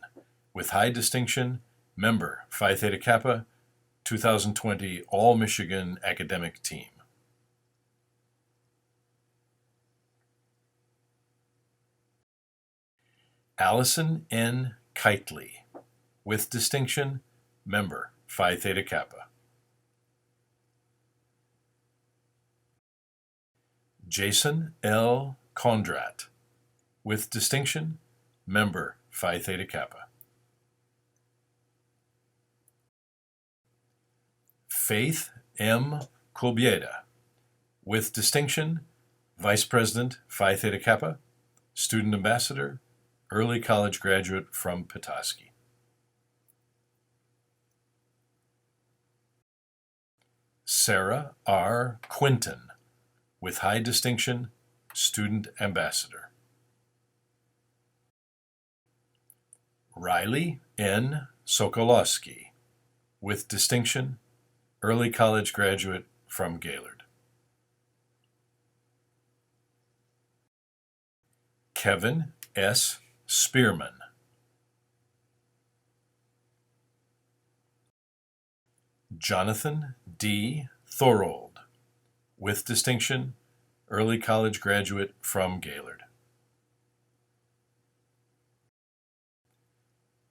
Speaker 6: with high distinction, member Phi Theta Kappa, 2020 All-Michigan Academic Team. Allison N. Kitely, with distinction, member Phi Theta Kappa. Jason L. Kondrat, with distinction, member Phi Theta Kappa. Faith M. Kulbieda, with distinction, Vice President Phi Theta Kappa, Student Ambassador, early college graduate from Petoskey. Sarah R. Quinton, with high distinction, Student Ambassador. Riley N. Sokolowski, with distinction, early college graduate from Gaylord. Kevin S. Spearman. Jonathan D. Thorold, with distinction, early college graduate from Gaylord.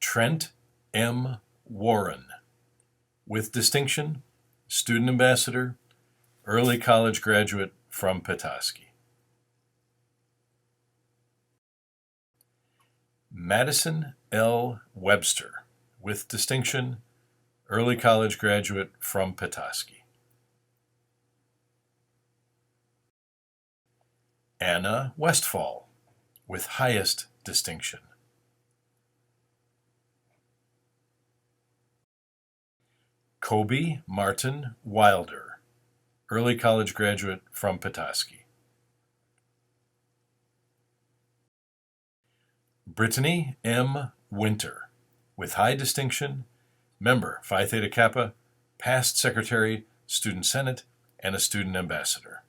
Speaker 6: Trent M. Warren, with distinction, student ambassador, early college graduate from Petoskey. Madison L. Webster, with distinction, early college graduate from Petoskey. Anna Westfall, with highest distinction. Kobe Martin Wilder, early college graduate from Petoskey. Brittany M. Winter, with high distinction, member Phi Theta Kappa, past secretary, student senate, and a student ambassador.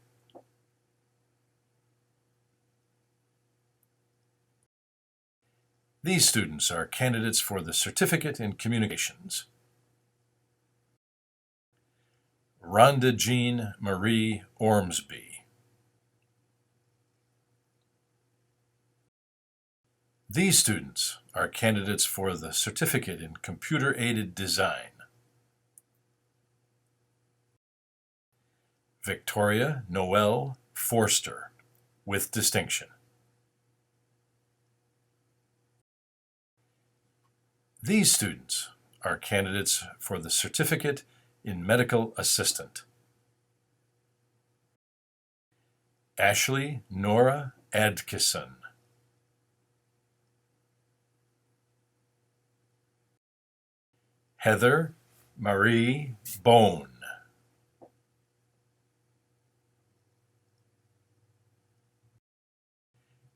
Speaker 6: These students are candidates for the Certificate in Communications. Rhonda Jean Marie Ormsby. These students are candidates for the Certificate in Computer-Aided Design. Victoria Noel Forster, with distinction. These students are candidates for the Certificate in Medical Assistant. Ashley Nora Adkisson. Heather Marie Bone.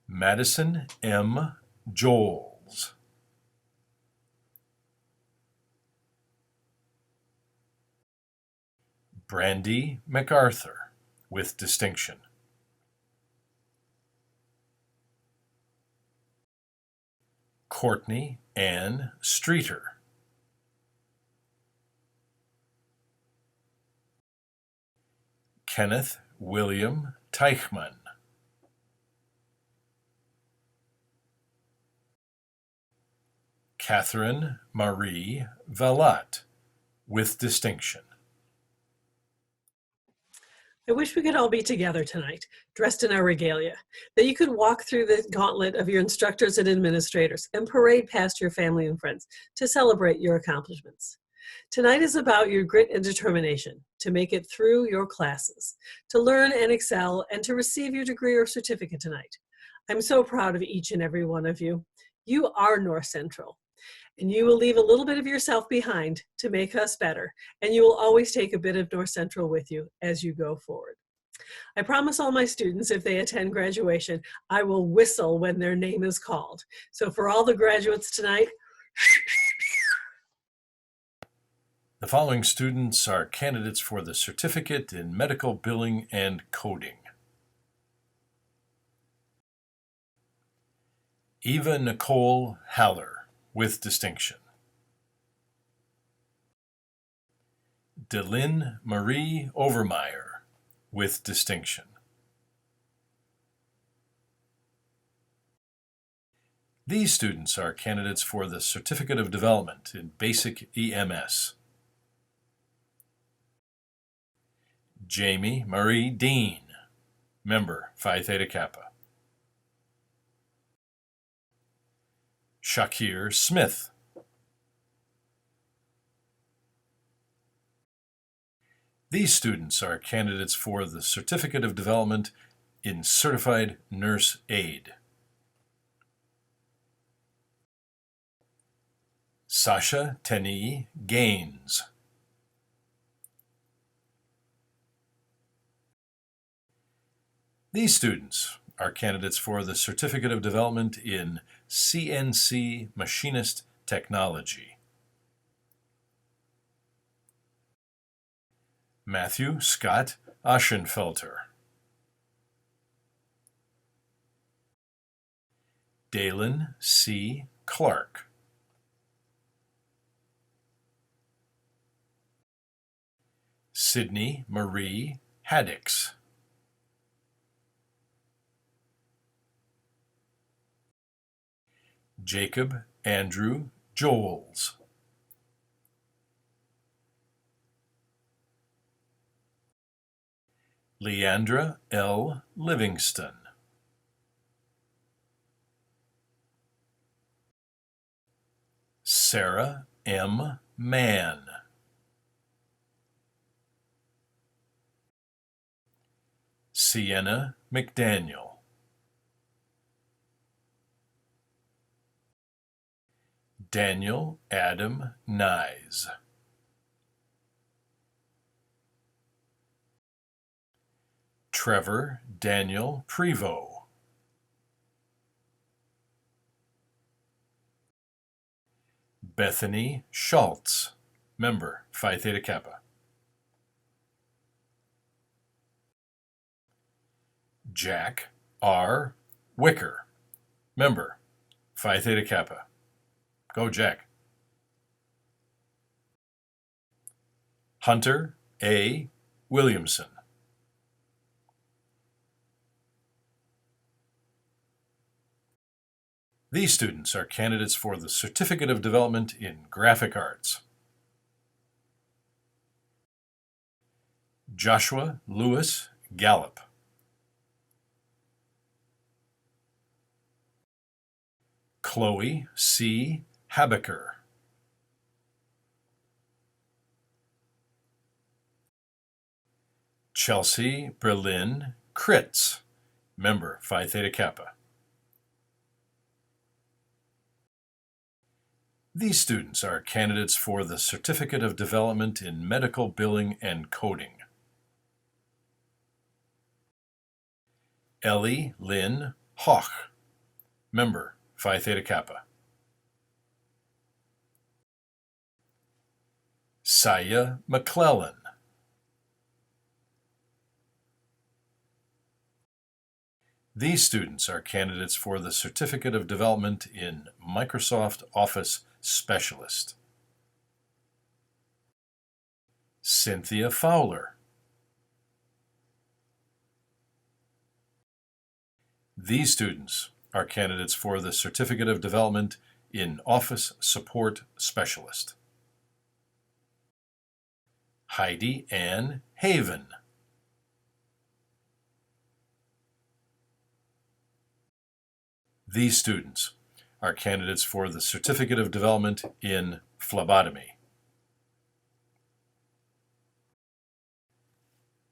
Speaker 6: Madison M. Joels. Brandy MacArthur, with distinction. Courtney Ann Streeter. Kenneth William Teichman. Catherine Marie Valat, with distinction.
Speaker 13: I wish we could all be together tonight, dressed in our regalia, that you could walk through the gauntlet of your instructors and administrators and parade past your family and friends to celebrate your accomplishments. Tonight is about your grit and determination to make it through your classes, to learn and excel, and to receive your degree or certificate tonight. I'm so proud of each and every one of you. You are North Central, and you will leave a little bit of yourself behind to make us better, and you will always take a bit of North Central with you as you go forward. I promise all my students, if they attend graduation, I will whistle when their name is called. So for all the graduates tonight,
Speaker 6: The following students are candidates for the Certificate in Medical Billing and Coding. Eva Nicole Haller, with distinction. Delynn Marie Overmeyer, with distinction. These students are candidates for the Certificate of Development in Basic EMS. Jamie Marie Dean, member Phi Theta Kappa. Shakir Smith. These students are candidates for the Certificate of Development in Certified Nurse Aide. Sasha Tenny Gaines. These students are candidates for the Certificate of Development in CNC Machinist Technology. Matthew Scott Aschenfelter. Dalen C. Clark. Sydney Marie Haddix. Jacob Andrew Joels. Leandra L. Livingston. Sarah M. Mann. Sienna McDaniel. Daniel Adam Nyes. Trevor Daniel Prevost. Bethany Schultz, member Phi Theta Kappa. Jack R. Wicker, member Phi Theta Kappa. Go Jack. Hunter A. Williamson. These students are candidates for the Certificate of Development in Graphic Arts. Joshua Lewis Gallup. Chloe C. Habecker. Chelsea Berlin Kritz, member Phi Theta Kappa. These students are candidates for the Certificate of Development in Medical Billing and Coding. Ellie Lynn Hoch, member, Phi Theta Kappa. Saya McClellan. These students are candidates for the Certificate of Development in Microsoft Office Specialist. Cynthia Fowler. These students are candidates for the Certificate of Development in Office Support Specialist. Heidi Ann Haven. These students are candidates for the Certificate of Development in Phlebotomy.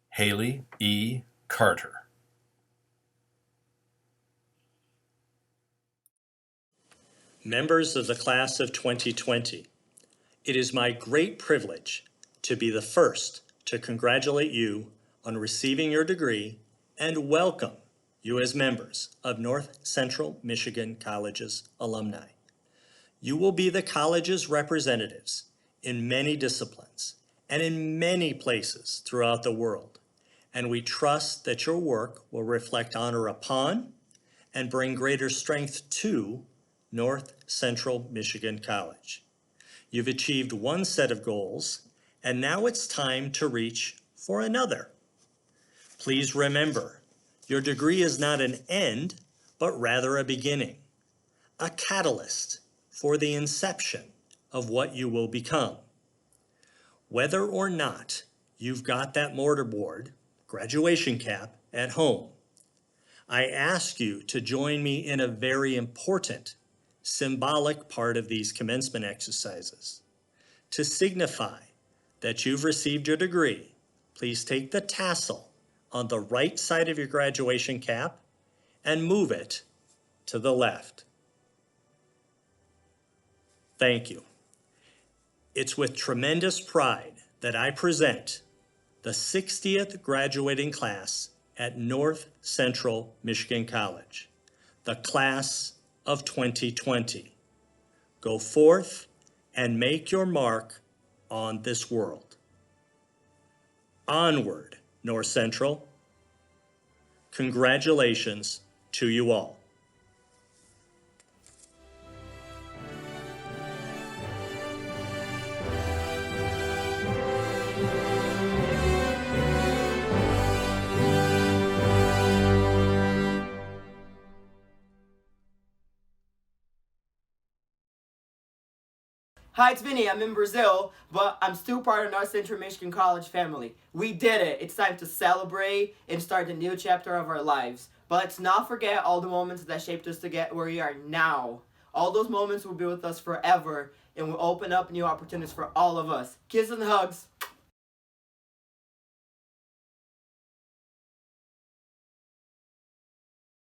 Speaker 6: Haley E. Carter.
Speaker 1: Members of the class of 2020, it is my great privilege to be the first to congratulate you on receiving your degree and welcome you as members of North Central Michigan College's alumni. You will be the college's representatives in many disciplines and in many places throughout the world, and we trust that your work will reflect honor upon and bring greater strength to North Central Michigan College. You've achieved one set of goals, and now it's time to reach for another. Please remember, your degree is not an end, but rather a beginning, a catalyst for the inception of what you will become. Whether or not you've got that mortarboard, graduation cap, at home, I ask you to join me in a very important, symbolic part of these commencement exercises. To signify that you've received your degree, please take the tassel on the right side of your graduation cap and move it to the left. Thank you. It's with tremendous pride that I present the 60th graduating class at North Central Michigan College, the class of 2020. Go forth and make your mark on this world. Onward, North Central. Congratulations to you all.
Speaker 14: Hi, it's Vinny. I'm in Brazil, but I'm still part of North Central Michigan College family. We did it. It's time to celebrate and start a new chapter of our lives. But let's not forget all the moments that shaped us to get where we are now. All those moments will be with us forever and will open up new opportunities for all of us. Kisses and hugs.